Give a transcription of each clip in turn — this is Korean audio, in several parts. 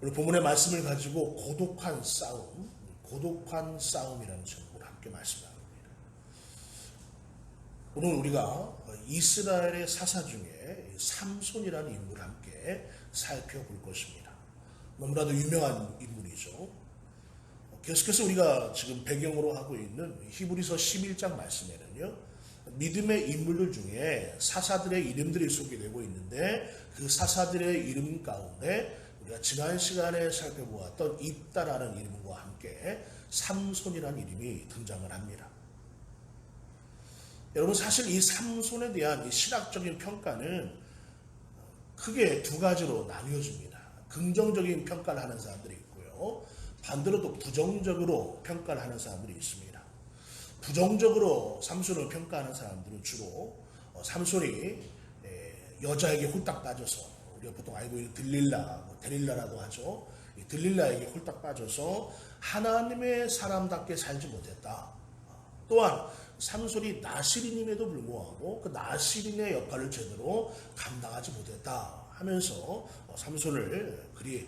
오늘 본문의 말씀을 가지고 고독한 싸움이라는 제목으로 함께 말씀합니다. 오늘 우리가 이스라엘의 사사 중에 삼손이라는 인물을 함께 살펴볼 것입니다. 너무나도 유명한 인물이죠. 계속해서 우리가 지금 배경으로 하고 있는 히브리서 11장 말씀에는요, 믿음의 인물들 중에 사사들의 이름들이 소개되고 있는데, 그 사사들의 이름 가운데 우리가 지난 시간에 살펴보았던 입다라는 이름과 함께 삼손이라는 이름이 등장을 합니다. 여러분, 사실 이 삼손에 대한 이 신학적인 평가는 크게 두 가지로 나뉘어집니다. 긍정적인 평가를 하는 사람들이 있고요, 반대로 또 부정적으로 평가를 하는 사람들이 있습니다. 부정적으로 삼손을 평가하는 사람들은 주로 삼손이 여자에게 홀딱 빠져서, 우리가 보통 알고 있는 데릴라라고 하죠. 이 들릴라에게 홀딱 빠져서 하나님의 사람답게 살지 못했다. 또한 삼손이 나시린임에도 불구하고 그 나시린의 역할을 제대로 감당하지 못했다 하면서 삼손을 그리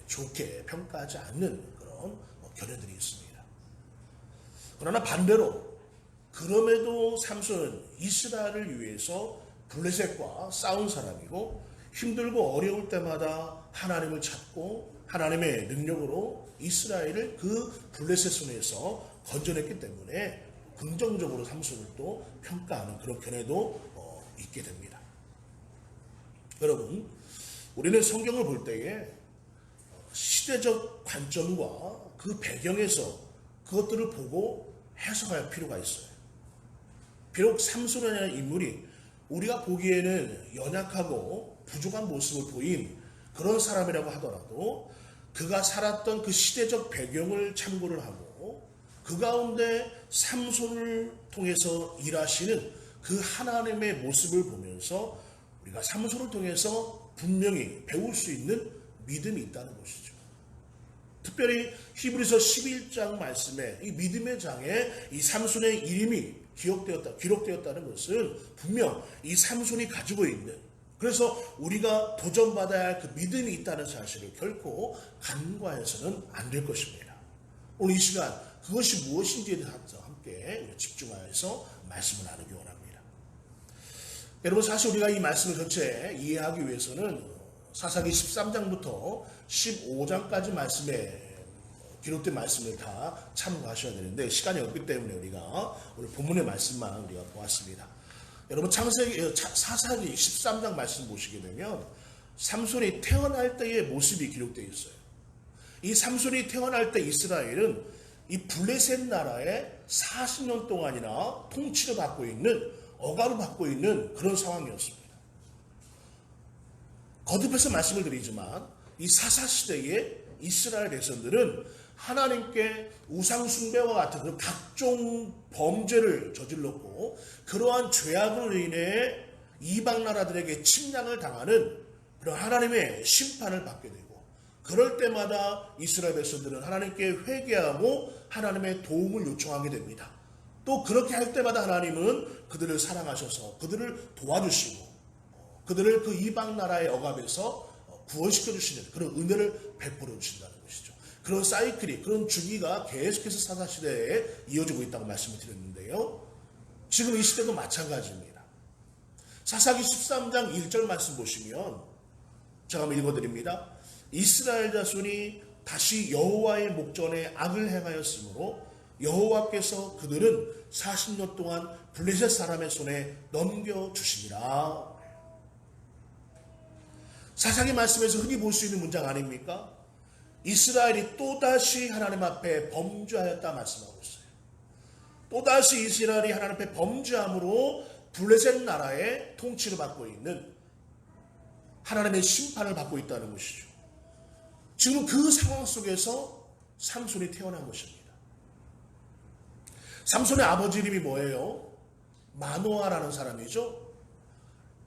좋게 평가하지 않는 그런 견해들이 있습니다. 그러나 반대로 그럼에도 삼손은 이스라엘을 위해서 블레셋과 싸운 사람이고, 힘들고 어려울 때마다 하나님을 찾고 하나님의 능력으로 이스라엘을 그 블레셋 손에서 건져냈기 때문에 긍정적으로 삼손을 또 평가하는 그런 견해도 있게 됩니다. 여러분, 우리는 성경을 볼 때에 시대적 관점과 그 배경에서 그것들을 보고 해석할 필요가 있어요. 비록 삼손이라는 인물이 우리가 보기에는 연약하고 부족한 모습을 보인 그런 사람이라고 하더라도, 그가 살았던 그 시대적 배경을 참고를 하고 그 가운데 삼손을 통해서 일하시는 그 하나님의 모습을 보면서 우리가 삼손을 통해서 분명히 배울 수 있는 믿음이 있다는 것이죠. 특별히 히브리서 11장 말씀에 이 믿음의 장에 이 삼손의 이름이 기록되었다는 것은 분명 이 삼손이 가지고 있는, 그래서 우리가 도전받아야 할 그 믿음이 있다는 사실을 결코 간과해서는 안 될 것입니다. 오늘 이 시간 그것이 무엇인지에 대해서 함께 집중하여서 말씀을 나누기 원합니다. 여러분, 사실 우리가 이 말씀을 전체 이해하기 위해서는 사사기 13장부터 15장까지 말씀에 기록된 말씀을 다 참고하셔야 되는데 시간이 없기 때문에 우리가 오늘 본문의 말씀만 우리가 보았습니다. 여러분, 사사기 13장 말씀 보시게 되면 삼손이 태어날 때의 모습이 기록되어 있어요. 이 삼손이 태어날 때 이스라엘은 이 블레셋 나라에 40년 동안이나 통치를 받고 있는, 억압을 받고 있는 그런 상황이었습니다. 거듭해서 말씀을 드리지만 이 사사시대의 이스라엘 백성들은 하나님께 우상숭배와 같은 그 각종 범죄를 저질렀고, 그러한 죄악으로 인해 이방 나라들에게 침략을 당하는 그런 하나님의 심판을 받게 되고, 그럴 때마다 이스라엘 백성들은 하나님께 회개하고 하나님의 도움을 요청하게 됩니다. 또 그렇게 할 때마다 하나님은 그들을 사랑하셔서 그들을 도와주시고 그들을 그 이방 나라의 억압에서 구원시켜 주시는 그런 은혜를 베풀어 주신다는 것이죠. 그런 사이클이, 그런 주기가 계속해서 사사시대에 이어지고 있다고 말씀을 드렸는데요, 지금 이 시대도 마찬가지입니다. 사사기 13장 1절 말씀 보시면 제가 한번 읽어드립니다. 이스라엘 자손이 다시 여호와의 목전에 악을 행하였으므로 여호와께서 그들은 40년 동안 블레셋 사람의 손에 넘겨주시니라. 사사기 말씀에서 흔히 볼 수 있는 문장 아닙니까? 이스라엘이 또다시 하나님 앞에 범죄하였다 말씀하고 있어요. 또다시 이스라엘이 하나님 앞에 범죄함으로 블레셋 나라의 통치를 받고 있는, 하나님의 심판을 받고 있다는 것이죠. 지금 그 상황 속에서 삼손이 태어난 것입니다. 삼손의 아버지 이름이 뭐예요? 마노아라는 사람이죠.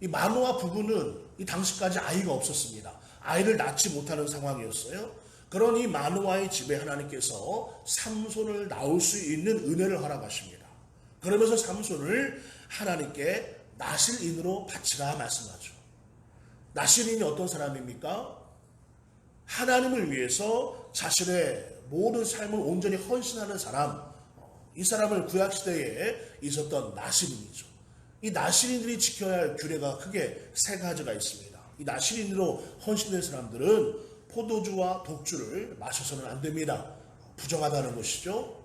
이 마노아 부부는 이 당시까지 아이가 없었습니다. 아이를 낳지 못하는 상황이었어요. 그러니 마노아의 집에 하나님께서 삼손을 낳을 수 있는 은혜를 허락하십니다. 그러면서 삼손을 하나님께 나실인으로 바치라 말씀하죠. 나실인이 어떤 사람입니까? 하나님을 위해서 자신의 모든 삶을 온전히 헌신하는 사람, 이 사람을 구약시대에 있었던 나시린이죠. 이 나시린들이 지켜야 할 규례가 크게 세 가지가 있습니다. 이 나시린으로 헌신된 사람들은 포도주와 독주를 마셔서는 안 됩니다. 부정하다는 것이죠.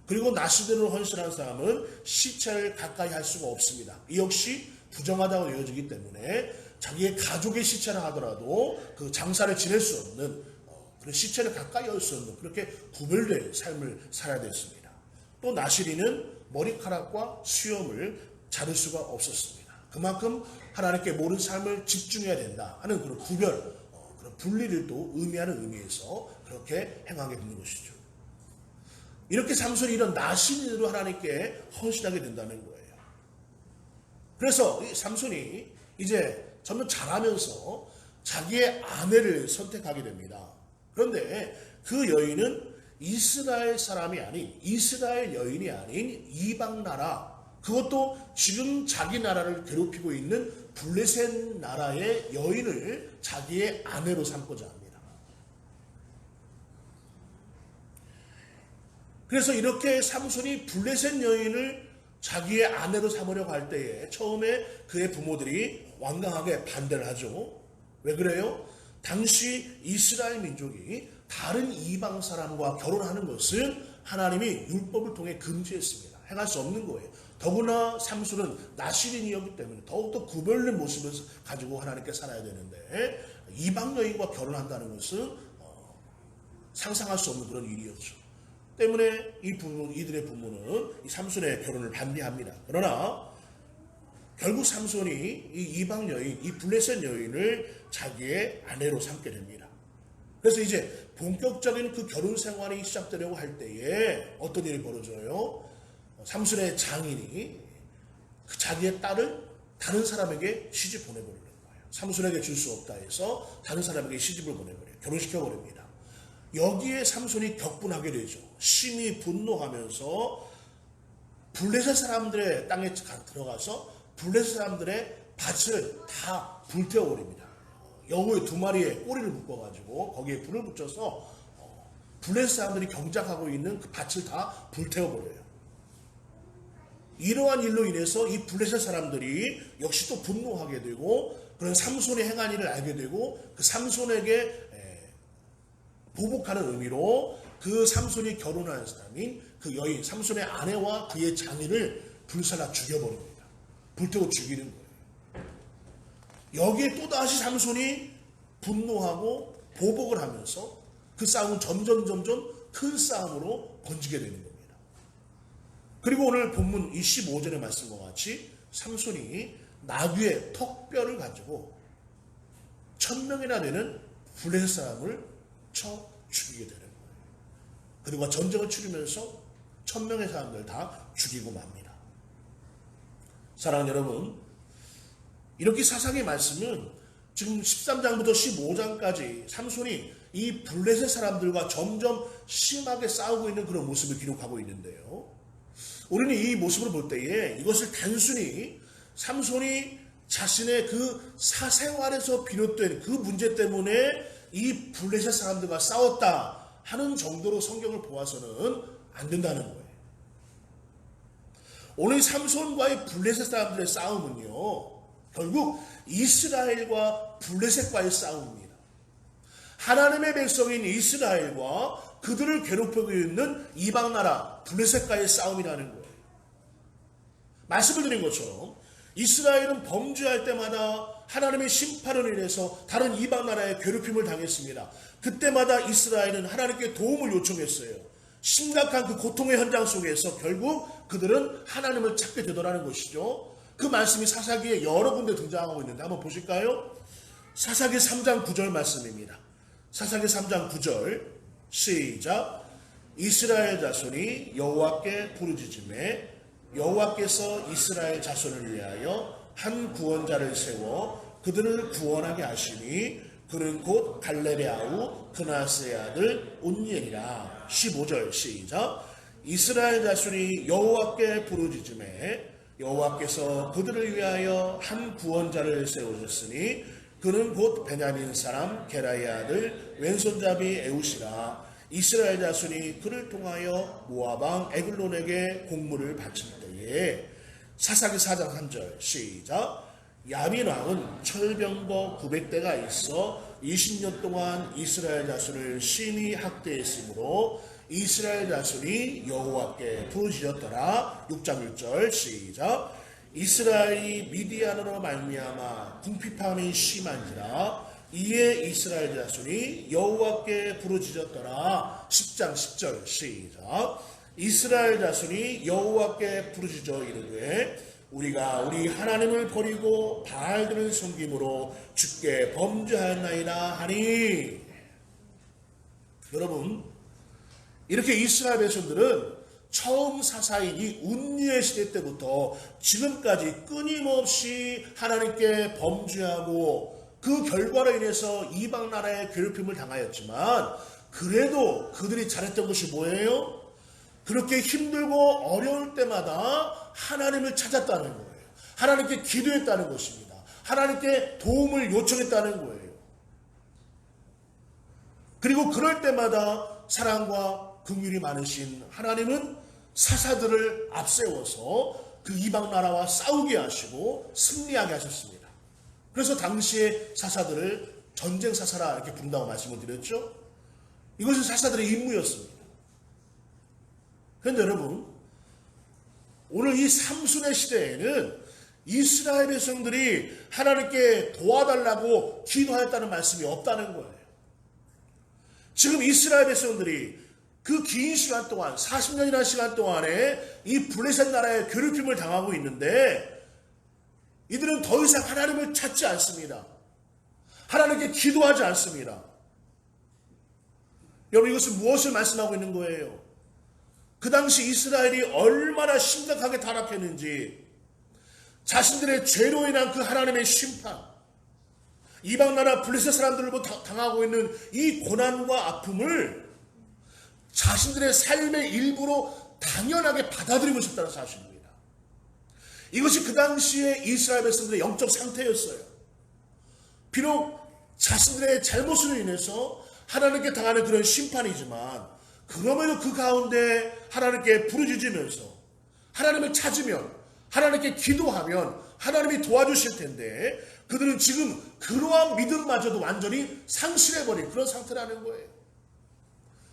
그리고 나시린으로 헌신한 사람은 시체를 가까이 할 수가 없습니다. 이 역시 부정하다고 여겨지기 때문에 자기의 가족의 시체라 하더라도 그 장사를 지낼 수 없는, 그런 시체를 가까이 할 수 없는, 그렇게 구별된 삶을 살아야 됐습니다. 또 나시린은 머리카락과 수염을 자를 수가 없었습니다. 그만큼 하나님께 모든 삶을 집중해야 된다 하는 그런 구별, 그런 분리를 또 의미하는 의미에서 그렇게 행하게 되는 것이죠. 이렇게 삼손이 이런 나시린으로 하나님께 헌신하게 된다는 거예요. 그래서 이 삼손이 이제 점점 자라면서 자기의 아내를 선택하게 됩니다. 그런데 그 여인은 이스라엘 사람이 아닌, 이스라엘 여인이 아닌 이방 나라, 그것도 지금 자기 나라를 괴롭히고 있는 블레셋 나라의 여인을 자기의 아내로 삼고자 합니다. 그래서 이렇게 삼손이 블레셋 여인을 자기의 아내로 삼으려고 할 때에 처음에 그의 부모들이 완강하게 반대를 하죠. 왜 그래요? 당시 이스라엘 민족이 다른 이방 사람과 결혼하는 것은 하나님이 율법을 통해 금지했습니다. 행할 수 없는 거예요. 더구나 삼손은 나시린이었기 때문에 더욱더 구별된 모습을 가지고 하나님께 살아야 되는데 이방 여인과 결혼한다는 것은 상상할 수 없는 그런 일이었죠. 때문에 이들의 부모는 이 삼손의 결혼을 반대합니다. 그러나 결국 삼손이 이 이방 여인, 이 블레셋 여인을 자기의 아내로 삼게 됩니다. 그래서 이제 본격적인 그 결혼 생활이 시작되려고 할 때에 어떤 일이 벌어져요? 삼손의 장인이 그 자기의 딸을 다른 사람에게 시집 보내버리는 거예요. 삼손에게 줄 수 없다 해서 다른 사람에게 시집을 보내버려요. 결혼시켜버립니다. 여기에 삼손이 격분하게 되죠. 심히 분노하면서 블레셋 사람들의 땅에 들어가서 블레셋 사람들의 밭을 다 불태워버립니다. 여우의 2마리의 꼬리를 묶어가지고 거기에 불을 붙여서 블레셋 사람들이 경작하고 있는 그 밭을 다 불태워버려요. 이러한 일로 인해서 이 블레셋 사람들이 역시 또 분노하게 되고 그런 삼손이 행한 일을 알게 되고 그 삼손에게 보복하는 의미로 그 삼손이 결혼한 사람인 그 여인, 삼손의 아내와 그의 장인을 불살라 죽여버립니다. 불태워 죽이는 거예요. 여기에 또다시 삼손이 분노하고 보복을 하면서 그 싸움은 점점 큰 싸움으로 번지게 되는 겁니다. 그리고 오늘 본문 이 15절의 말씀과 같이 삼손이 나귀의 턱뼈를 가지고 1000명이나 되는 블레셋 사람을 쳐 죽이게 되는 거예요. 그리고 전쟁을 치르면서 1000명의 사람들 다 죽이고 맙니다. 사랑하는 여러분, 이렇게 사상의 말씀은 지금 13장부터 15장까지 삼손이 이 블레셋 사람들과 점점 심하게 싸우고 있는 그런 모습을 기록하고 있는데요. 우리는 이 모습을 볼 때에 이것을 단순히 삼손이 자신의 그 사생활에서 비롯된 그 문제 때문에 이 블레셋 사람들과 싸웠다 하는 정도로 성경을 보아서는 안 된다는 거예요. 오늘 삼손과의 블레셋 사람들의 싸움은요, 결국 이스라엘과 블레셋과의 싸움입니다. 하나님의 백성인 이스라엘과 그들을 괴롭히고 있는 이방 나라 블레셋과의 싸움이라는 거예요. 말씀을 드린 것처럼 이스라엘은 범죄할 때마다 하나님의 심판을 인해서 다른 이방 나라의 괴롭힘을 당했습니다. 그때마다 이스라엘은 하나님께 도움을 요청했어요. 심각한 그 고통의 현장 속에서 결국 그들은 하나님을 찾게 되더라는 것이죠. 그 말씀이 사사기에 여러 군데 등장하고 있는데 한번 보실까요? 사사기 3장 9절 말씀입니다. 사사기 3장 9절 시작. 이스라엘 자손이 여호와께 부르짖음에 여호와께서 이스라엘 자손을 위하여 한 구원자를 세워 그들을 구원하게 하시니 그는 곧 갈렙의 아우 그나스의 아들 온니엘이라. 15절 시작. 이스라엘 자손이 여호와께 부르짖음에 여호와께서 그들을 위하여 한 구원자를 세우셨으니 그는 곧 베냐민 사람 게라의 아들 왼손잡이 에웃이라. 이스라엘 자손이 그를 통하여 모압 왕 에글론에게 공물을 바칠 때에. 사사기 4장 3절 시작. 야민 왕은 철병거 900대가 있어 20년 동안 이스라엘 자손을 심히 학대했으므로 이스라엘 자손이 여호와께 부르짖었더라. 6장 1절 시작. 이스라엘이 미디안으로 말미암아 궁핍함이 심한지라. 이에 이스라엘 자손이 여호와께 부르짖었더라. 10장 10절 시작. 이스라엘 자손이 여호와께 부르짖어 이르되 우리가 우리 하나님을 버리고 바알들을 섬김으로 주께 범죄하였나이다 하니. 여러분, 이렇게 이스라엘 백성들은 처음 사사인 이 운니의 시대 때부터 지금까지 끊임없이 하나님께 범죄하고 그 결과로 인해서 이방 나라의 괴롭힘을 당하였지만, 그래도 그들이 잘했던 것이 뭐예요? 그렇게 힘들고 어려울 때마다 하나님을 찾았다는 거예요. 하나님께 기도했다는 것입니다. 하나님께 도움을 요청했다는 거예요. 그리고 그럴 때마다 사랑과 긍휼이 많으신 하나님은 사사들을 앞세워서 그 이방 나라와 싸우게 하시고 승리하게 하셨습니다. 그래서 당시에 사사들을 전쟁 사사라 이렇게 부른다고 말씀을 드렸죠. 이것은 사사들의 임무였습니다. 그런데 여러분, 오늘 이 삼순의 시대에는 이스라엘 백성들이 하나님께 도와달라고 기도하였다는 말씀이 없다는 거예요. 지금 이스라엘 백성들이 그 긴 시간 동안 40년이라는 시간 동안에 이 블레셋 나라의 괴롭힘을 당하고 있는데 이들은 더 이상 하나님을 찾지 않습니다. 하나님께 기도하지 않습니다. 여러분, 이것은 무엇을 말씀하고 있는 거예요? 그 당시 이스라엘이 얼마나 심각하게 타락했는지, 자신들의 죄로 인한 그 하나님의 심판, 이방 나라 블레셋 사람들로 당하고 있는 이 고난과 아픔을 자신들의 삶의 일부로 당연하게 받아들이고 있었다는 사실입니다. 이것이 그 당시에 이스라엘 백성들의 영적 상태였어요. 비록 자신들의 잘못으로 인해서 하나님께 당하는 그런 심판이지만, 그럼에도 그 가운데 하나님께 부르짖으면서 하나님을 찾으면, 하나님께 기도하면 하나님이 도와주실 텐데, 그들은 지금 그러한 믿음마저도 완전히 상실해버린 그런 상태라는 거예요.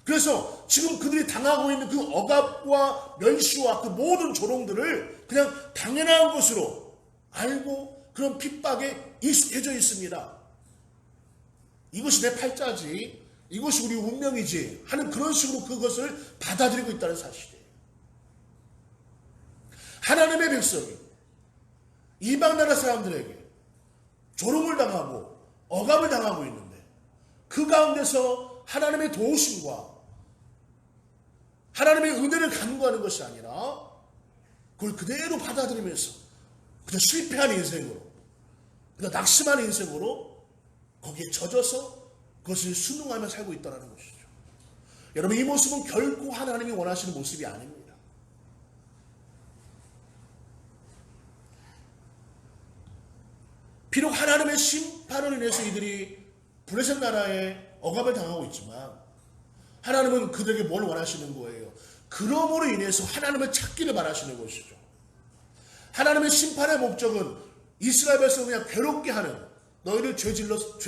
그래서 지금 그들이 당하고 있는 그 억압과 멸시와 그 모든 조롱들을 그냥 당연한 것으로 알고 그런 핍박에 익숙해져 있습니다. 이것이 내 팔자지, 이것이 우리 운명이지 하는 그런 식으로 그것을 받아들이고 있다는 사실이에요. 하나님의 백성이 이방 나라 사람들에게 조롱을 당하고 억압을 당하고 있는데, 그 가운데서 하나님의 도우심과 하나님의 은혜를 간구하는 것이 아니라 그걸 그대로 받아들이면서 그저 실패한 인생으로, 그저 낙심한 인생으로 거기에 젖어서 그것을 순응하며 살고 있다는 것이죠. 여러분, 이 모습은 결코 하나님이 원하시는 모습이 아닙니다. 비록 하나님의 심판을 인해서 이들이 블레셋 나라에 억압을 당하고 있지만, 하나님은 그들에게 뭘 원하시는 거예요? 그러므로 인해서 하나님을 찾기를 바라시는 것이죠. 하나님의 심판의 목적은 이스라엘 백성을 그냥 괴롭게 하는, 너희를 죄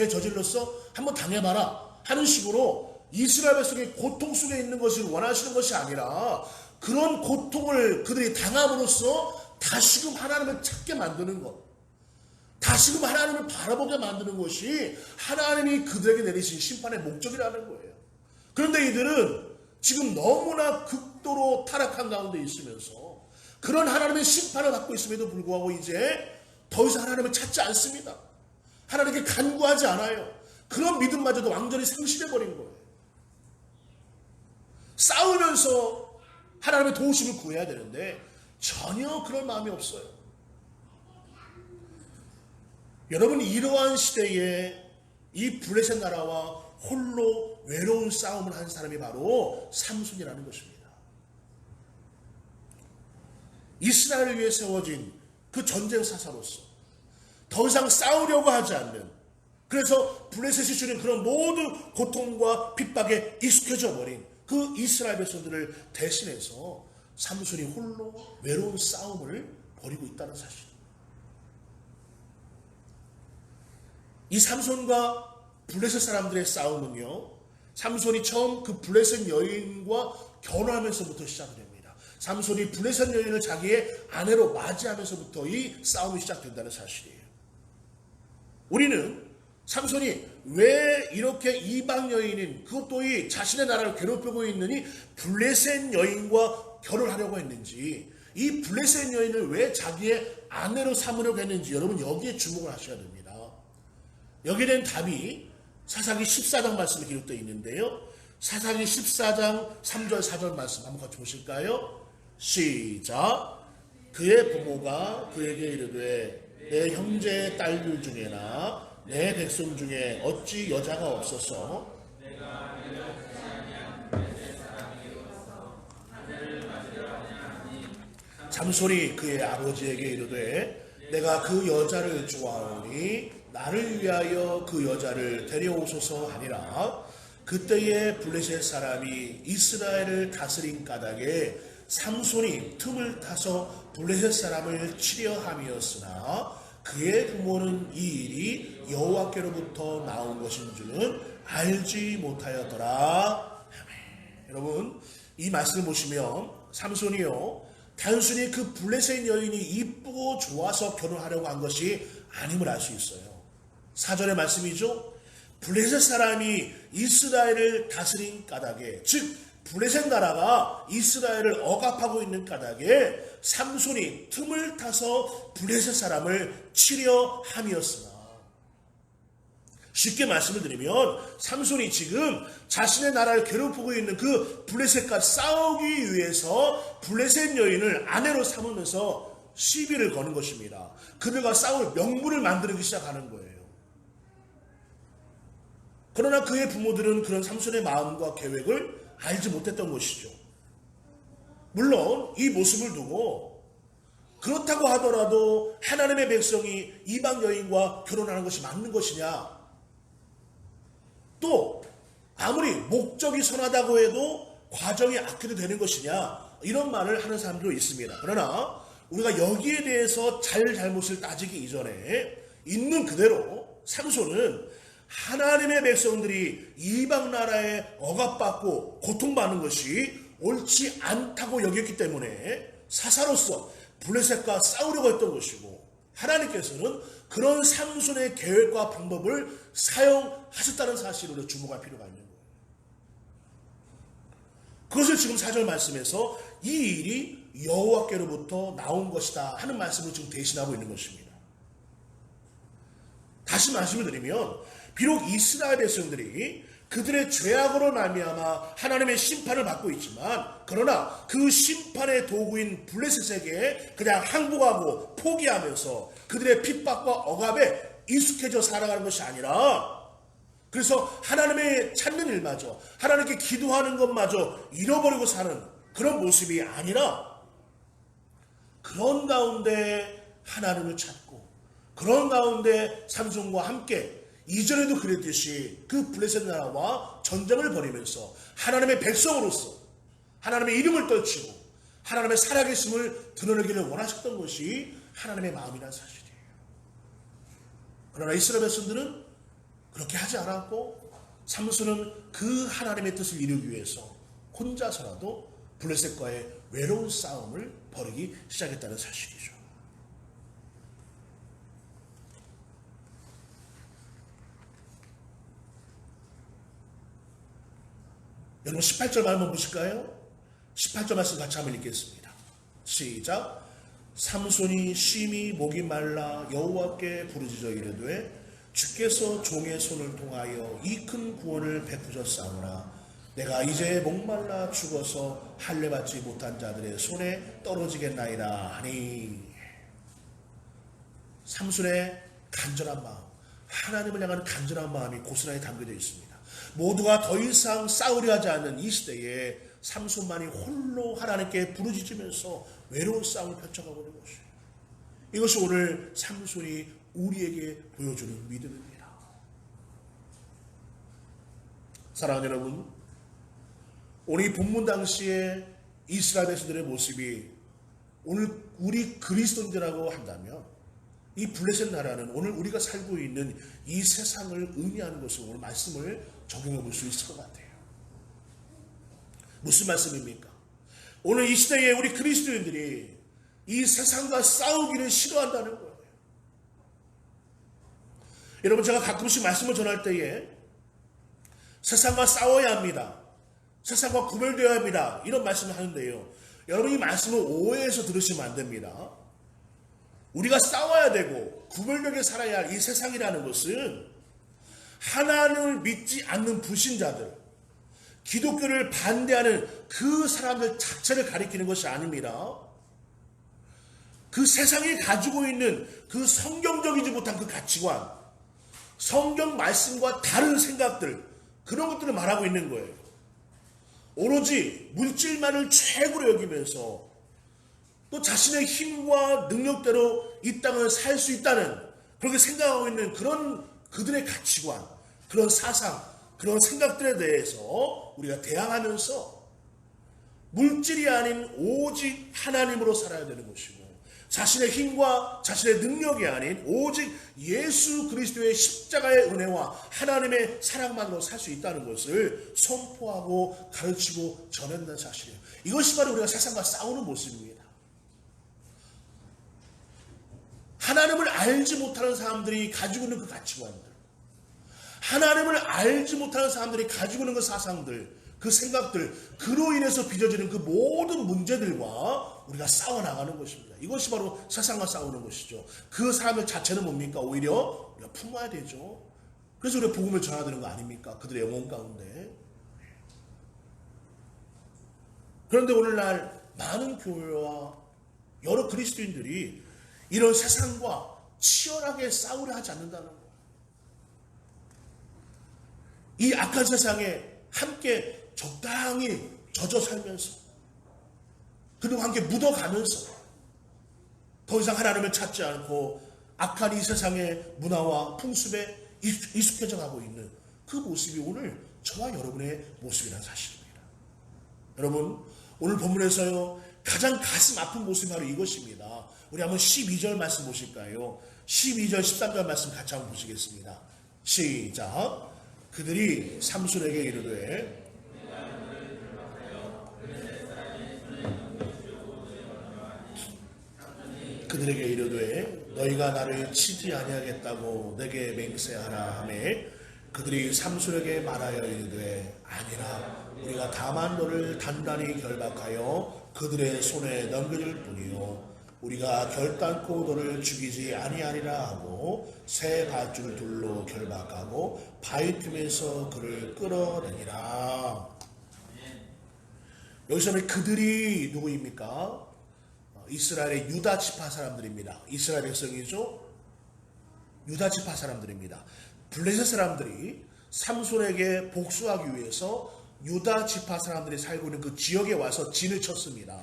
저질렀어? 한번 당해봐라 하는 식으로 이스라엘 백성이 고통 속에 있는 것을 원하시는 것이 아니라, 그런 고통을 그들이 당함으로써 다시금 하나님을 찾게 만드는 것, 다시금 하나님을 바라보게 만드는 것이 하나님이 그들에게 내리신 심판의 목적이라는 거예요. 그런데 이들은 지금 너무나 극도로 타락한 가운데 있으면서 그런 하나님의 심판을 받고 있음에도 불구하고 이제 더 이상 하나님을 찾지 않습니다. 하나님께 간구하지 않아요. 그런 믿음마저도 완전히 상실해버린 거예요. 싸우면서 하나님의 도우심을 구해야 되는데 전혀 그럴 마음이 없어요. 여러분, 이러한 시대에 이 블레셋 나라와 홀로 외로운 싸움을 한 사람이 바로 삼손이라는 것입니다. 이스라엘을 위해 세워진 그 전쟁 사사로서 더 이상 싸우려고 하지 않는, 그래서 블레셋이 주는 그런 모든 고통과 핍박에 익숙해져 버린 그 이스라엘 백성들을 대신해서 삼손이 홀로 외로운 싸움을 벌이고 있다는 사실. 이 삼손과 블레셋 사람들의 싸움은요, 삼손이 처음 그 블레셋 여인과 결혼하면서부터 시작됩니다. 삼손이 블레셋 여인을 자기의 아내로 맞이하면서부터 이 싸움이 시작된다는 사실이에요. 우리는 삼손이 왜 이렇게 이방 여인인, 그것도 이 자신의 나라를 괴롭히고 있는 이 블레셋 여인과 결혼하려고 했는지, 이 블레셋 여인을 왜 자기의 아내로 삼으려고 했는지 여러분 여기에 주목을 하셔야 됩니다. 여기에 대한 답이 사사기 14장 말씀에 기록되어 있는데요. 사사기 14장 3절 4절 말씀 한번 같이 보실까요? 시작. 그의 부모가 그에게 이르되 내 형제의 딸들 중에나 내 백성 중에 어찌 여자가 없어서 삼손이 그의 아버지에게 이르되 내가 그 여자를 좋아하오니 나를 위하여 그 여자를 데려오소서 하니라. 그때에 블레셋 사람이 이스라엘을 다스린 까닭에 삼손이 틈을 타서 블레셋 사람을 치려 함이었으나 그의 부모는 이 일이 여호와께로부터 나온 것인 줄은 알지 못하였더라. 여러분, 이 말씀을 보시면 삼손이요, 단순히 그 블레셋 여인이 이쁘고 좋아서 결혼하려고 한 것이 아님을 알 수 있어요. 4절의 말씀이죠. 블레셋 사람이 이스라엘을 다스린 까닭에, 즉 블레셋 나라가 이스라엘을 억압하고 있는 까닭에 삼손이 틈을 타서 블레셋 사람을 치려 함이었으나, 쉽게 말씀을 드리면 삼손이 지금 자신의 나라를 괴롭히고 있는 그 블레셋과 싸우기 위해서 블레셋 여인을 아내로 삼으면서 시비를 거는 것입니다. 그들과 싸울 명분을 만들기 시작하는 거예요. 그러나 그의 부모들은 그런 삼손의 마음과 계획을 알지 못했던 것이죠. 물론 이 모습을 두고 그렇다고 하더라도 하나님의 백성이 이방 여인과 결혼하는 것이 맞는 것이냐, 또 아무리 목적이 선하다고 해도 과정이 악해도 되는 것이냐, 이런 말을 하는 사람도 있습니다. 그러나 우리가 여기에 대해서 잘못을 따지기 이전에 있는 그대로 삼손은 하나님의 백성들이 이방 나라에 억압받고 고통받는 것이 옳지 않다고 여겼기 때문에 사사로서 블레셋과 싸우려고 했던 것이고, 하나님께서는 그런 삼손의 계획과 방법을 사용하셨다는 사실을 주목할 필요가 있는 거예요. 그것을 지금 4절 말씀에서 이 일이 여호와께로부터 나온 것이다 하는 말씀을 지금 대신하고 있는 것입니다. 다시 말씀을 드리면, 비록 이스라엘 백성들이 그들의 죄악으로 말미암아 하나님의 심판을 받고 있지만, 그러나 그 심판의 도구인 블레셋에게 그냥 항복하고 포기하면서 그들의 핍박과 억압에 익숙해져 살아가는 것이 아니라, 그래서 하나님의 찾는 일마저, 하나님께 기도하는 것마저 잃어버리고 사는 그런 모습이 아니라, 그런 가운데 하나님을 찾고, 그런 가운데 삼손과 함께 이전에도 그랬듯이 그 블레셋 나라와 전쟁을 벌이면서 하나님의 백성으로서 하나님의 이름을 떨치고 하나님의 살아계심을 드러내기를 원하셨던 것이 하나님의 마음이라는 사실이에요. 그러나 이스라엘 백성들은 그렇게 하지 않았고, 삼손은 그 하나님의 뜻을 이루기 위해서 혼자서라도 블레셋과의 외로운 싸움을 벌이기 시작했다는 사실이죠. 여러분 18절 한번 보실까요? 18절 말씀 같이 한번 읽겠습니다. 시작. 삼손이 심히 목이 말라 여호와께 부르짖어 이르되 주께서 종의 손을 통하여 이 큰 구원을 베푸셨사오나 내가 이제 목말라 죽어서 할례받지 못한 자들의 손에 떨어지겠나이다 하니. 삼손의 간절한 마음, 하나님을 향하는 간절한 마음이 고스란히 담겨져 있습니다. 모두가 더 이상 싸우려 하지 않는 이 시대에 삼손만이 홀로 하나님께 부르짖으면서 외로운 싸움을 펼쳐가고 있는 것이에요. 이것이 오늘 삼손이 우리에게 보여주는 믿음입니다. 사랑하는 여러분, 오늘 이 본문 당시에 이스라엘 백성들의 모습이 오늘 우리 그리스도인들이라고 한다면 이 블레셋 나라는 오늘 우리가 살고 있는 이 세상을 의미하는 것으로 오늘 말씀을 적용해 볼 수 있을 것 같아요. 무슨 말씀입니까? 오늘 이 시대에 우리 그리스도인들이 이 세상과 싸우기를 싫어한다는 거예요. 여러분, 제가 가끔씩 말씀을 전할 때에 세상과 싸워야 합니다. 세상과 구별되어야 합니다. 이런 말씀을 하는데요. 여러분, 이 말씀을 오해해서 들으시면 안 됩니다. 우리가 싸워야 되고 구별되게 살아야 할 이 세상이라는 것은 하나님을 믿지 않는 불신자들, 기독교를 반대하는 그 사람들 자체를 가리키는 것이 아닙니다. 그 세상이 가지고 있는 그 성경적이지 못한 그 가치관, 성경 말씀과 다른 생각들, 그런 것들을 말하고 있는 거예요. 오로지 물질만을 최고로 여기면서 또 자신의 힘과 능력대로 이 땅을 살 수 있다는, 그렇게 생각하고 있는 그런 그들의 가치관, 그런 사상, 그런 생각들에 대해서 우리가 대항하면서 물질이 아닌 오직 하나님으로 살아야 되는 것이고, 자신의 힘과 자신의 능력이 아닌 오직 예수 그리스도의 십자가의 은혜와 하나님의 사랑만으로 살 수 있다는 것을 선포하고 가르치고 전한다는 사실이에요. 이것이 바로 우리가 세상과 싸우는 모습입니다. 하나님을 알지 못하는 사람들이 가지고 있는 그 가치관들, 하나님을 알지 못하는 사람들이 가지고 있는 그 사상들, 그 생각들, 그로 인해서 빚어지는 그 모든 문제들과 우리가 싸워나가는 것입니다. 이것이 바로 세상과 싸우는 것이죠. 그 사람들 자체는 뭡니까? 오히려 우리가 품어야 되죠. 그래서 우리가 복음을 전해야 되는 거 아닙니까? 그들의 영혼 가운데. 그런데 오늘날 많은 교회와 여러 그리스도인들이 이런 세상과 치열하게 싸우려 하지 않는다는 거예요. 이 악한 세상에 함께 적당히 젖어 살면서, 그리고 함께 묻어가면서 더 이상 하나님을 찾지 않고 악한 이 세상의 문화와 풍습에 익숙해져 가고 있는 그 모습이 오늘 저와 여러분의 모습이라는 사실입니다. 여러분, 오늘 본문에서요, 가장 가슴 아픈 모습이 바로 이것입니다. 우리 한번 12절 말씀 보실까요? 12절 13절 말씀 같이 한번 보시겠습니다. 시작. 그들이 삼손에게 이르되 그들에게 이르되 너희가 나를 치지 아니하겠다고 내게 맹세하라 하매 그들이 삼손에게 말하여 이르되 아니라 우리가 다만 너를 단단히 결박하여 그들의 손에 넘겨줄 뿐이요 우리가 결단코 너를 죽이지 아니하리라 하고 새 밧줄 둘로 결박하고 바위 틈에서 그를 끌어내니라. 여기서는 그들이 누구입니까? 이스라엘의 유다 지파 사람들입니다. 이스라엘 백성이죠. 유다 지파 사람들입니다. 블레셋 사람들이 삼손에게 복수하기 위해서 유다 지파 사람들이 살고 있는 그 지역에 와서 진을 쳤습니다.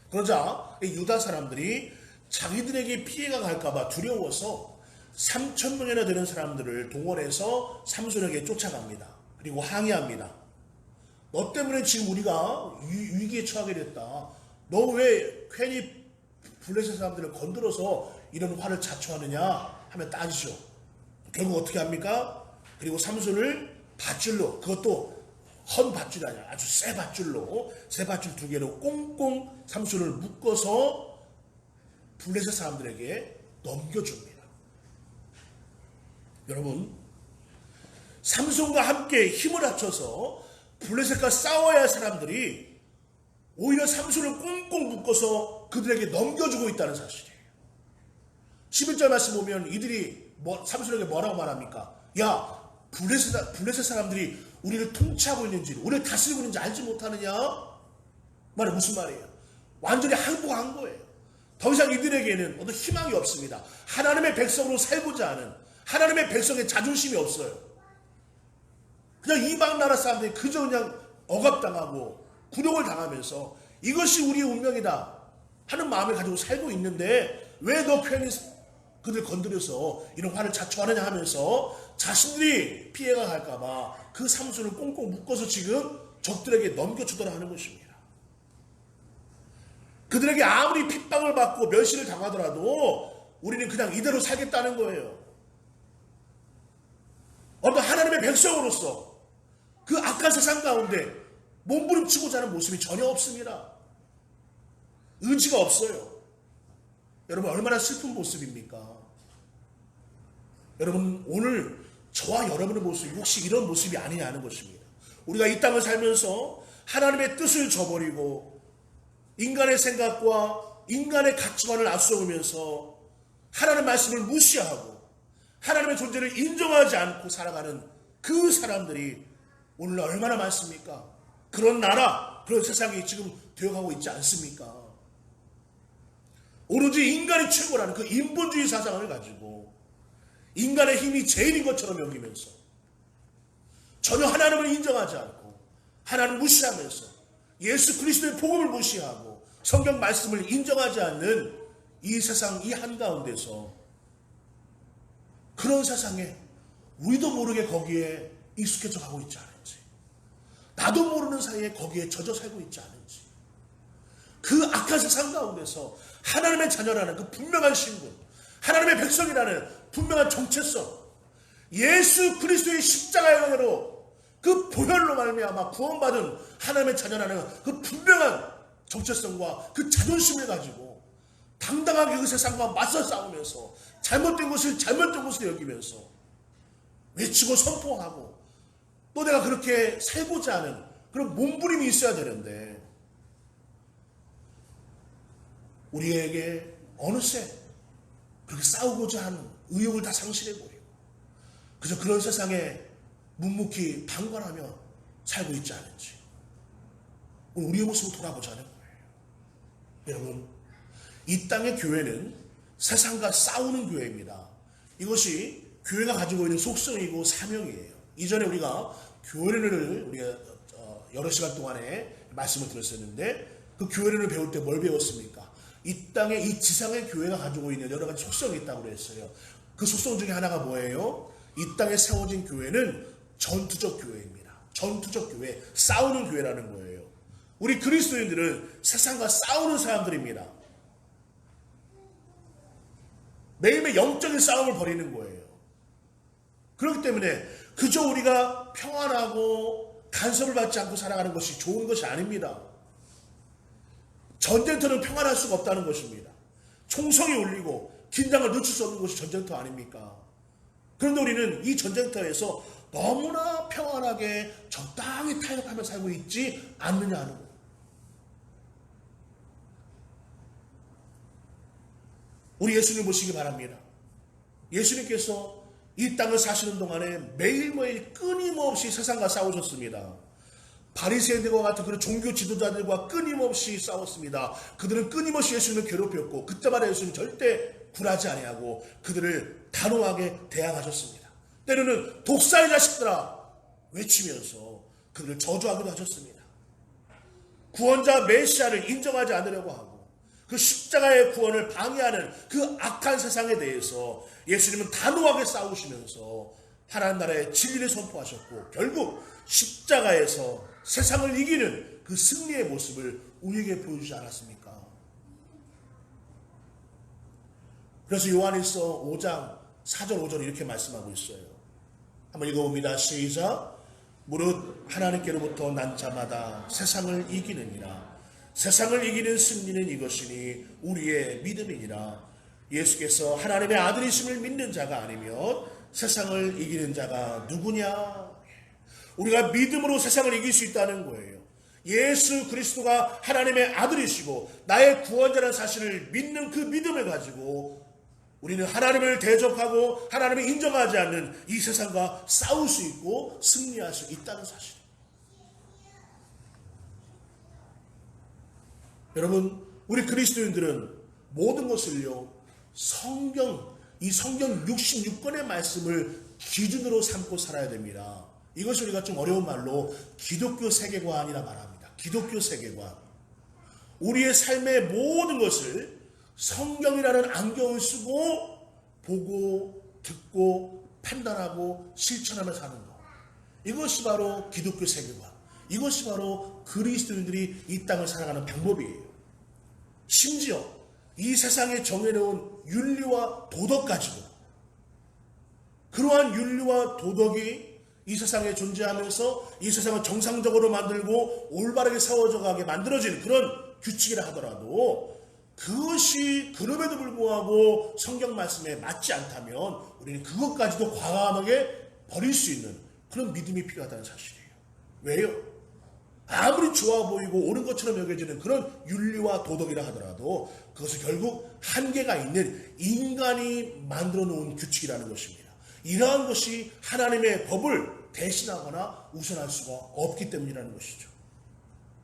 그러자 유다 사람들이 자기들에게 피해가 갈까봐 두려워서 3,000명이나 되는 사람들을 동원해서 삼손에게 쫓아갑니다. 그리고 항의합니다. 너 때문에 지금 우리가 위기에 처하게 됐다. 너 왜 괜히 블레셋 사람들을 건드려서 이런 화를 자초하느냐 하면 따지죠. 결국 어떻게 합니까? 그리고 삼손을 밧줄로, 그것도 헌 밧줄이 아니라 아주 새 밧줄로, 새 밧줄 2개로 꽁꽁 삼손을 묶어서 블레셋 사람들에게 넘겨줍니다. 여러분, 삼손과 함께 힘을 합쳐서 블레셋과 싸워야 할 사람들이 오히려 삼손을 꽁꽁 묶어서 그들에게 넘겨주고 있다는 사실이에요. 11절 말씀 보면 이들이 삼손에게 뭐라고 말합니까? 야, 블레셋 사람들이 우리를 통치하고 있는지, 우리를 다스리고 있는지 알지 못하느냐? 말은 무슨 말이에요? 완전히 항복한 거예요. 더 이상 이들에게는 어떤 희망이 없습니다. 하나님의 백성으로 살고자 하는, 하나님의 백성의 자존심이 없어요. 그냥 이방 나라 사람들이 그저 그냥 억압당하고 굴욕을 당하면서 이것이 우리의 운명이다 하는 마음을 가지고 살고 있는데 왜 너 괜히 그들 건드려서 이런 화를 자초하느냐 하면서 자신들이 피해가 갈까봐 그 삼손을 꽁꽁 묶어서 지금 적들에게 넘겨주더라 하는 것입니다. 그들에게 아무리 핍박을 받고 멸시를 당하더라도 우리는 그냥 이대로 살겠다는 거예요. 어떤 하나님의 백성으로서 그 악한 세상 가운데 몸부림치고자 하는 모습이 전혀 없습니다. 의지가 없어요. 여러분 얼마나 슬픈 모습입니까? 여러분 오늘 저와 여러분의 모습이 혹시 이런 모습이 아니냐는 것입니다. 우리가 이 땅을 살면서 하나님의 뜻을 저버리고 인간의 생각과 인간의 가치관을 앞세우면서 하나님의 말씀을 무시하고 하나님의 존재를 인정하지 않고 살아가는 그 사람들이 오늘 얼마나 많습니까? 그런 나라, 그런 세상이 지금 되어가고 있지 않습니까? 오로지 인간이 최고라는 그 인본주의 사상을 가지고 인간의 힘이 제일인 것처럼 여기면서 전혀 하나님을 인정하지 않고 하나님을 무시하면서 예수 그리스도의 복음을 무시하고 성경 말씀을 인정하지 않는 이 세상 이 한가운데서 그런 세상에 우리도 모르게 거기에 익숙해져 가고 있지 않은지 나도 모르는 사이에 거기에 젖어 살고 있지 않은지 그 악한 세상 가운데서 하나님의 자녀라는 그 분명한 신분 하나님의 백성이라는 분명한 정체성 예수 그리스도의 십자가의 은혜로 그 보혈로 말미암아 구원받은 하나님의 자녀라는 그 분명한 정체성과 그 자존심을 가지고 당당하게 그 세상과 맞서 싸우면서 잘못된 것을 잘못된 것으로 여기면서 외치고 선포하고 또 내가 그렇게 살고자 하는 그런 몸부림이 있어야 되는데 우리에게 어느새 그렇게 싸우고자 하는 의욕을 다 상실해버리고 그저 그런 세상에 묵묵히 방관하며 살고 있지 않은지 오늘 우리의 모습을 돌아보자는 거예요. 여러분 이 땅의 교회는 세상과 싸우는 교회입니다. 이것이 교회가 가지고 있는 속성이고 사명이에요. 이전에 우리가 교회론을 우리가 여러 시간 동안에 말씀을 들었었는데 그 교회론을 배울 때 뭘 배웠습니까? 이 땅에 이 지상의 교회가 가지고 있는 여러 가지 속성이 있다고 그랬어요. 그 속성 중에 하나가 뭐예요? 이 땅에 세워진 교회는 전투적 교회입니다. 전투적 교회, 싸우는 교회라는 거예요. 우리 그리스도인들은 세상과 싸우는 사람들입니다. 매일매일 영적인 싸움을 벌이는 거예요. 그렇기 때문에 그저 우리가 평안하고 간섭을 받지 않고 살아가는 것이 좋은 것이 아닙니다. 전쟁터는 평안할 수가 없다는 것입니다. 총성이 울리고 긴장을 늦출 수 없는 것이 전쟁터 아닙니까? 그런데 우리는 이 전쟁터에서 너무나 평안하게 적당히 타협하며 살고 있지 않느냐 하는 거예요. 우리 예수님 보시기 바랍니다. 예수님께서 이 땅을 사시는 동안에 매일매일 끊임없이 세상과 싸우셨습니다. 바리새인들과 같은 그런 종교 지도자들과 끊임없이 싸웠습니다. 그들은 끊임없이 예수님을 괴롭혔고 그때마다 예수님은 절대 굴하지 아니하고 그들을 단호하게 대항하셨습니다. 때로는 독사의 자식들아 외치면서 그들을 저주하기도 하셨습니다. 구원자 메시아를 인정하지 않으려고 하고 그 십자가의 구원을 방해하는 그 악한 세상에 대해서 예수님은 단호하게 싸우시면서 하나님 나라의 진리를 선포하셨고 결국 십자가에서 세상을 이기는 그 승리의 모습을 우리에게 보여주지 않았습니까? 그래서 요한일서 5장 4절 5절 이렇게 말씀하고 있어요. 한번 읽어봅니다. 시작. 무릇 하나님께로부터 난 자마다 세상을 이기느니라. 세상을 이기는 승리는 이것이니 우리의 믿음이니라. 예수께서 하나님의 아들이심을 믿는 자가 아니면 세상을 이기는 자가 누구냐? 우리가 믿음으로 세상을 이길 수 있다는 거예요. 예수 그리스도가 하나님의 아들이시고 나의 구원자라는 사실을 믿는 그 믿음을 가지고 우리는 하나님을 대적하고 하나님을 인정하지 않는 이 세상과 싸울 수 있고 승리할 수 있다는 사실. 여러분, 우리 그리스도인들은 모든 것을요, 이 성경 66권의 말씀을 기준으로 삼고 살아야 됩니다. 이것을 우리가 좀 어려운 말로 기독교 세계관이라 말합니다. 기독교 세계관. 우리의 삶의 모든 것을 성경이라는 안경을 쓰고 보고 듣고 판단하고 실천하며 사는 것. 이것이 바로 기독교 세계관. 이것이 바로 그리스도인들이 이 땅을 살아가는 방법이에요. 심지어 이 세상에 정해놓은 윤리와 도덕까지도 그러한 윤리와 도덕이 이 세상에 존재하면서 이 세상을 정상적으로 만들고 올바르게 세워져 가게 만들어진 그런 규칙이라 하더라도 그것이 그럼에도 불구하고 성경 말씀에 맞지 않다면 우리는 그것까지도 과감하게 버릴 수 있는 그런 믿음이 필요하다는 사실이에요. 왜요? 아무리 좋아 보이고 옳은 것처럼 여겨지는 그런 윤리와 도덕이라 하더라도 그것은 결국 한계가 있는 인간이 만들어 놓은 규칙이라는 것입니다. 이러한 것이 하나님의 법을 대신하거나 우선할 수가 없기 때문이라는 것이죠.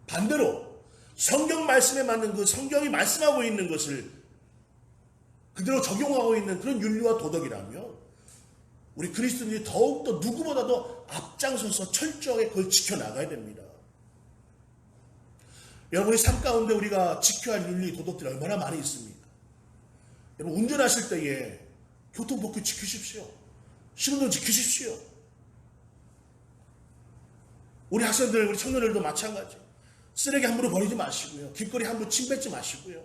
반대로 성경 말씀에 맞는 그 성경이 말씀하고 있는 것을 그대로 적용하고 있는 그런 윤리와 도덕이라면 우리 그리스도인들이 더욱더 누구보다도 앞장서서 철저하게 그걸 지켜나가야 됩니다. 여러분의 삶 가운데 우리가 지켜야 할 윤리, 도덕들이 얼마나 많이 있습니까? 여러분 운전하실 때에 교통법규 지키십시오. 신호등 지키십시오. 우리 학생들, 우리 청년들도 마찬가지. 쓰레기 함부로 버리지 마시고요. 길거리 함부로 침 뱉지 마시고요.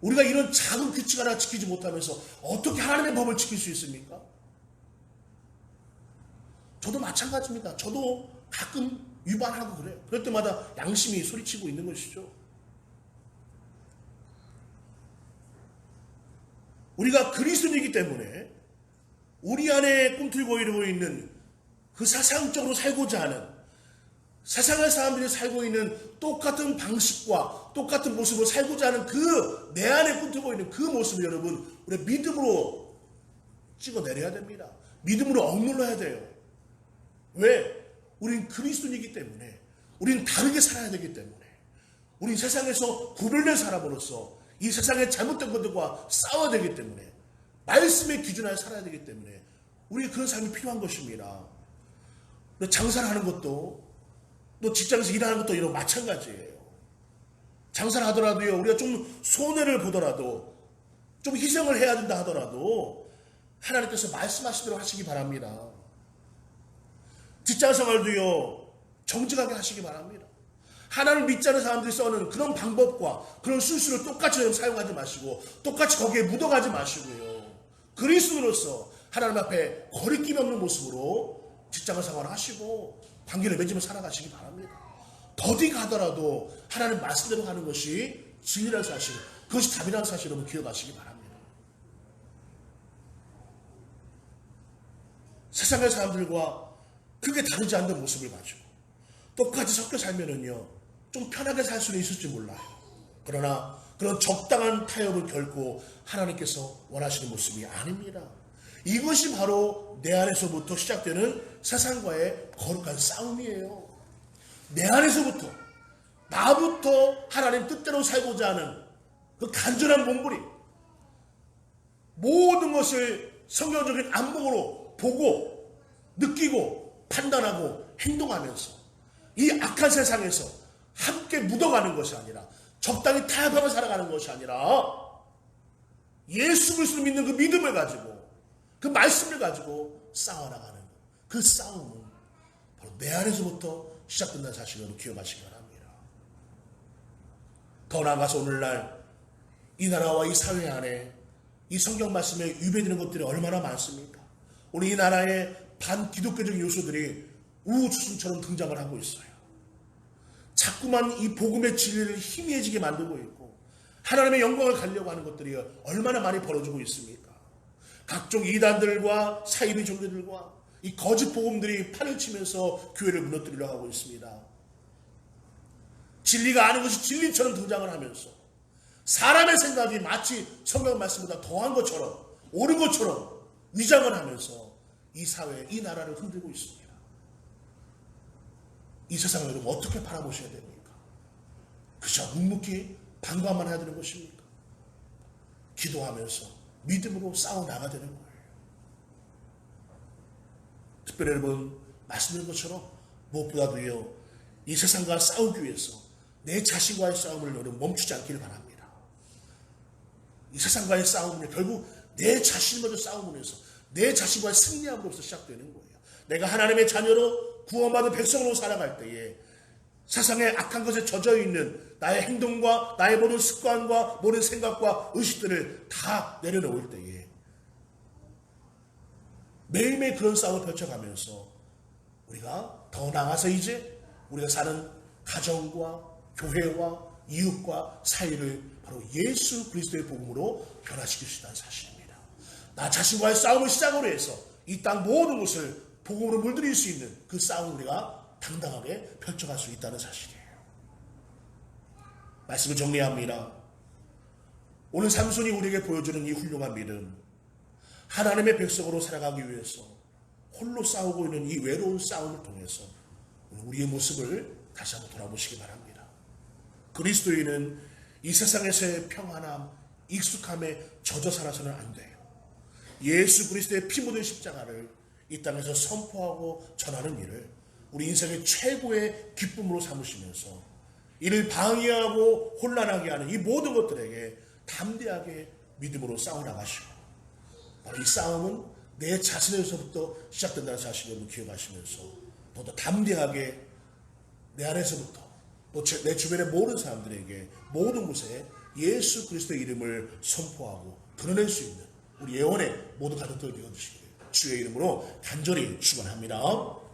우리가 이런 작은 규칙 하나 지키지 못하면서 어떻게 하나님의 법을 지킬 수 있습니까? 저도 마찬가지입니다. 저도 가끔 위반하고 그래요. 그럴 때마다 양심이 소리치고 있는 것이죠. 우리가 그리스도이기 때문에 우리 안에 꿈틀고 이루고 있는 그 사상적으로 살고자 하는 세상의 사람들이 살고 있는 똑같은 방식과 똑같은 모습으로 살고자 하는 그 내 안에 꿈틀고 있는 그 모습을 여러분 우리 믿음으로 찍어내려야 됩니다. 믿음으로 억눌러야 돼요. 왜? 우린 그리스도이기 때문에 우린 다르게 살아야 되기 때문에 우린 세상에서 구별된 사람으로서 이 세상의 잘못된 것들과 싸워야 되기 때문에 말씀의 기준하에 살아야 되기 때문에 우리 그런 삶이 필요한 것입니다. 장사를 하는 것도 또 직장에서 일하는 것도 이런 마찬가지예요. 장사를 하더라도요 우리가 좀 손해를 보더라도 좀 희생을 해야 된다 하더라도 하나님께서 말씀하신 대로 하시기 바랍니다. 직장 생활도요 정직하게 하시기 바랍니다. 하나님을 믿지 않는 사람들이 써는 그런 방법과 그런 술수를 똑같이 사용하지 마시고 똑같이 거기에 묻어가지 마시고요. 그리스도로서 하나님 앞에 거리낌 없는 모습으로 직장을 생활을 하시고 관계를 맺으며 살아가시기 바랍니다. 더디 가더라도 하나님 말씀대로 하는 것이 진리라는 사실, 그것이 답이라는 사실을 여러분 기억하시기 바랍니다. 세상의 사람들과 크게 다르지 않는 모습을 가지고 똑같이 섞여 살면은요 좀 편하게 살 수는 있을지 몰라요. 그러나 그런 적당한 타협은 결코 하나님께서 원하시는 모습이 아닙니다. 이것이 바로 내 안에서부터 시작되는 세상과의 거룩한 싸움이에요. 내 안에서부터 나부터 하나님 뜻대로 살고자 하는 그 간절한 몸부림, 모든 것을 성경적인 안목으로 보고 느끼고 판단하고 행동하면서 이 악한 세상에서 함께 묻어가는 것이 아니라 적당히 타협하며 살아가는 것이 아니라 예수 그리스도를 믿는 그 믿음을 가지고 그 말씀을 가지고 싸워나가는 그 싸움은 바로 내 안에서부터 시작된다는 사실을 기억하시기 바랍니다. 더 나아가서 오늘날 이 나라와 이 사회 안에 이 성경 말씀에 위배되는 것들이 얼마나 많습니까? 우리 이 나라의 반기독교적 요소들이 우후죽순처럼 등장을 하고 있어요. 자꾸만 이 복음의 진리를 희미해지게 만들고 있고 하나님의 영광을 가려고 하는 것들이 얼마나 많이 벌어지고 있습니까? 각종 이단들과 사이비 종교들과 이 거짓 복음들이 판을 치면서 교회를 무너뜨리려 하고 있습니다. 진리가 아는 것이 진리처럼 등장을 하면서 사람의 생각이 마치 성경 말씀보다 더한 것처럼 옳은 것처럼 위장을 하면서 이 사회, 이 나라를 흔들고 있습니다. 이 세상을 여러분 어떻게 바라보셔야 됩니까? 그저 묵묵히 방관만 해야 되는 것입니까? 기도하면서 믿음으로 싸워나가야 되는 거예요. 특별히 여러분 말씀드린 것처럼 무엇보다도요 이 세상과 싸우기 위해서 내 자신과의 싸움을 여러분 멈추지 않기를 바랍니다. 이 세상과의 싸움은 결국 내 자신을 먼저 싸움으로서 내 자신과의 승리함으로써 시작되는 거예요. 내가 하나님의 자녀로 구원받은 백성으로 살아갈 때에 세상의 악한 것에 젖어있는 나의 행동과 나의 모든 습관과 모든 생각과 의식들을 다 내려놓을 때에 매일매일 그런 싸움을 펼쳐가면서 우리가 더 나아가서 이제 우리가 사는 가정과 교회와 이웃과 사이를 바로 예수 그리스도의 복음으로 변화시킬 수 있다는 사실입니다. 나 자신과의 싸움을 시작으로 해서 이 땅 모든 것을 복음으로 물들일 수 있는 그 싸움을 우리가 당당하게 펼쳐갈 수 있다는 사실이에요. 말씀을 정리합니다. 오늘 삼손이 우리에게 보여주는 이 훌륭한 믿음, 하나님의 백성으로 살아가기 위해서 홀로 싸우고 있는 이 외로운 싸움을 통해서 우리의 모습을 다시 한번 돌아보시기 바랍니다. 그리스도인은 이 세상에서의 평안함, 익숙함에 젖어 살아서는 안 돼요. 예수 그리스도의 피 묻은 십자가를 이 땅에서 선포하고 전하는 일을 우리 인생의 최고의 기쁨으로 삼으시면서 이를 방해하고 혼란하게 하는 이 모든 것들에게 담대하게 믿음으로 싸워나가시고, 바로 이 싸움은 내 자신에서부터 시작된다는 사실을 여러분 기억하시면서 더더 담대하게 내 안에서부터 또 내 주변의 모든 사람들에게 모든 곳에 예수 그리스도의 이름을 선포하고 드러낼 수 있는 우리 예언의 모든 가족들 되어주시기를 주의 이름으로 간절히 축원합니다.